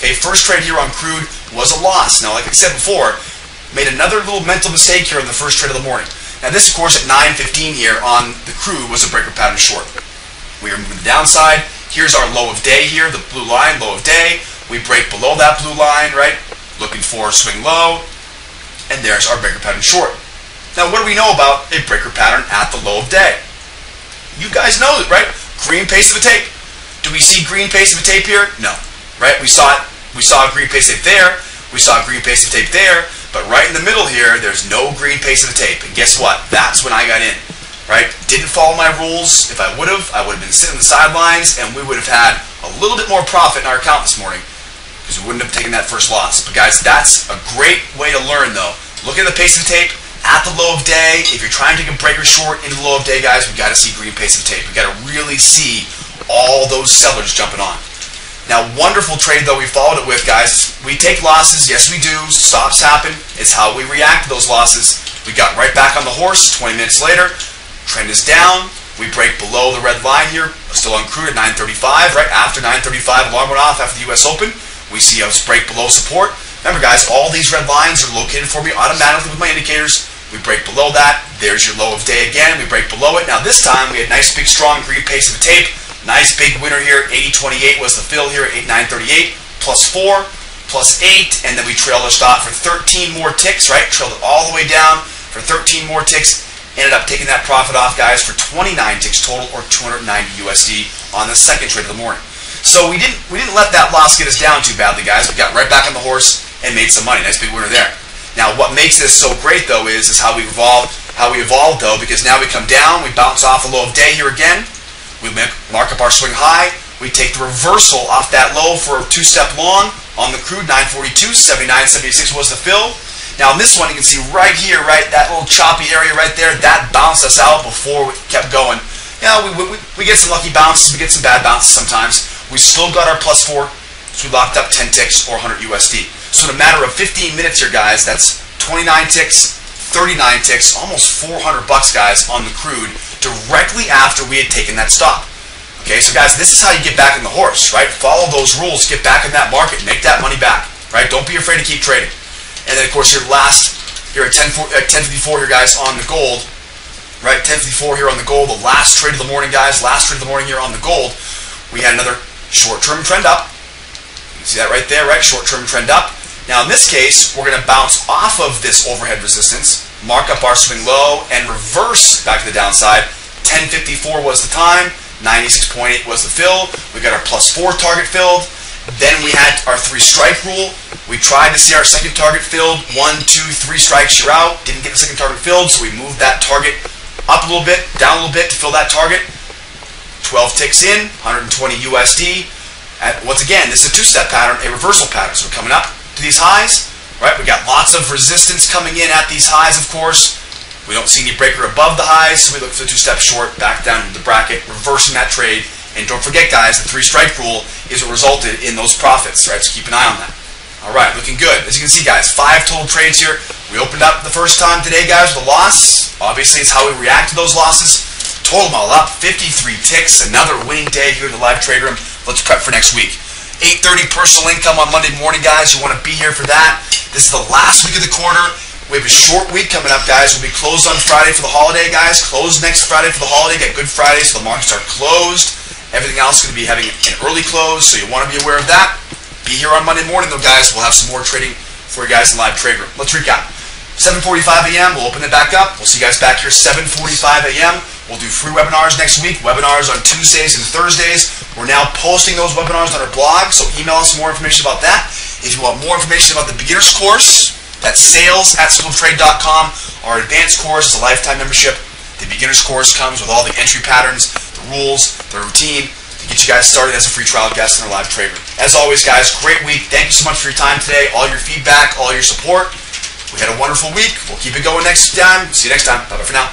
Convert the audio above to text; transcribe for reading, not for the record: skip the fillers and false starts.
Okay, first trade here on Crude was a loss. Now, like I said before, made another little mental mistake here on the first trade of the morning. Now this, of course, at 9:15 here on the Crude was a breaker pattern short. We are moving the downside. Here's our low of day here, the blue line, low of day. We break below that blue line, right? Looking for a swing low. And there's our breaker pattern short. Now, what do we know about a breaker pattern at the low of day? You guys know it, right? Green pace of a tape. Do we see green pace of a tape here? No, right? We saw it. We saw a green pace of tape there. We saw a green pace of tape there. But right in the middle here, there's no green pace of the tape. And guess what? That's when I got in, right? Didn't follow my rules. If I would have been sitting on the sidelines, and we would have had a little bit more profit in our account this morning because we wouldn't have taken that first loss. But guys, that's a great way to learn, though. Look at the pace of the tape at the low of day. If you're trying to take a breaker short into the low of day, guys, we got to see green pace of the tape. We got to really see all those sellers jumping on. Now, wonderful trade, though, we followed it with, guys. We take losses. Yes, we do. Stops happen. It's how we react to those losses. We got right back on the horse 20 minutes later. Trend is down. We break below the red line here. Still on Crude at 9:35, right? After 9:35, alarm went off after the U.S. Open. We see us break below support. Remember, guys, all these red lines are located for me automatically with my indicators. We break below that. There's your low of day again. We break below it. Now, this time, we had nice, big, strong green pace of the tape. Nice big winner here. 80.28 was the fill here at 9:38. Plus 4, plus 8, and then we trailed our stop for 13 more ticks, right? Trailed it all the way down for 13 more ticks. Ended up taking that profit off, guys, for 29 ticks total, or 290 USD on the second trade of the morning. So we didn't let that loss get us down too badly, guys. We got right back on the horse and made some money. Nice big winner there. Now, what makes this so great, though, is how we evolved, though, because now we come down, we bounce off a low of day here again. We mark up our swing high. We take the reversal off that low for a two-step long on the Crude. 942, 79.76 was the fill. Now, in this one, you can see right here, right, that little choppy area right there, that bounced us out before we kept going. Yeah, we get some lucky bounces, we get some bad bounces sometimes. We still got our plus 4, so we locked up 10 ticks or 100 USD. So in a matter of 15 minutes here, guys, that's 29 ticks, 39 ticks, almost 400 bucks, guys, on the Crude directly after we had taken that stop. Okay, so guys, this is how you get back in the horse, right? Follow those rules, get back in that market, make that money back, right? Don't be afraid to keep trading. And then, of course, here at 10:54 here, guys, on the gold, right? 10:54 here on the gold, the last trade of the morning, guys, last trade of the morning here on the gold. We had another short-term trend up. You can see that right there, right? Short-term trend up. Now, in this case, we're going to bounce off of this overhead resistance, mark up our swing low, and reverse back to the downside. 10:54 was the time. 96.8 was the fill. We got our plus 4 target filled. Then we had our 3-strike rule. We tried to see our second target filled. 1, 2, 3 strikes, you're out. Didn't get the second target filled, so we moved that target up a little bit, down a little bit to fill that target. 12 ticks in, 120 USD. Once again, this is a two-step pattern, a reversal pattern. So we're coming up to these highs, right? We got lots of resistance coming in at these highs, of course. We don't see any breaker above the highs, so we look for the two-step short, back down into the bracket, reversing that trade. And don't forget, guys, the 3-strike rule is what resulted in those profits, right? So keep an eye on that. All right, looking good. As you can see, guys, 5 total trades here. We opened up the first time today, guys, with a loss. Obviously, it's how we react to those losses. Total them all up, 53 ticks. Another winning day here in the live trade room. Let's prep for next week. 8:30 personal income on Monday morning, guys. You want to be here for that. This is the last week of the quarter. We have a short week coming up, guys. We'll be closed on Friday for the holiday, guys. Closed next Friday for the holiday. Got Good Friday, so the markets are closed. Everything else is going to be having an early close, so you want to be aware of that. Be here on Monday morning, though, guys. We'll have some more trading for you guys in the live trade room. Let's recap. 7:45 a.m. We'll open it back up. We'll see you guys back here 7:45 a.m. We'll do free webinars next week. Webinars on Tuesdays and Thursdays. We're now posting those webinars on our blog, so email us more information about that. If you want more information about the beginner's course, that's sales@schooloftrade.com. Our advanced course is a lifetime membership. The beginner's course comes with all the entry patterns, the rules, the routine to get you guys started as a free trial guest in our live trade room. As always, guys, great week. Thank you so much for your time today, all your feedback, all your support. We had a wonderful week. We'll keep it going next time. See you next time. Bye-bye for now.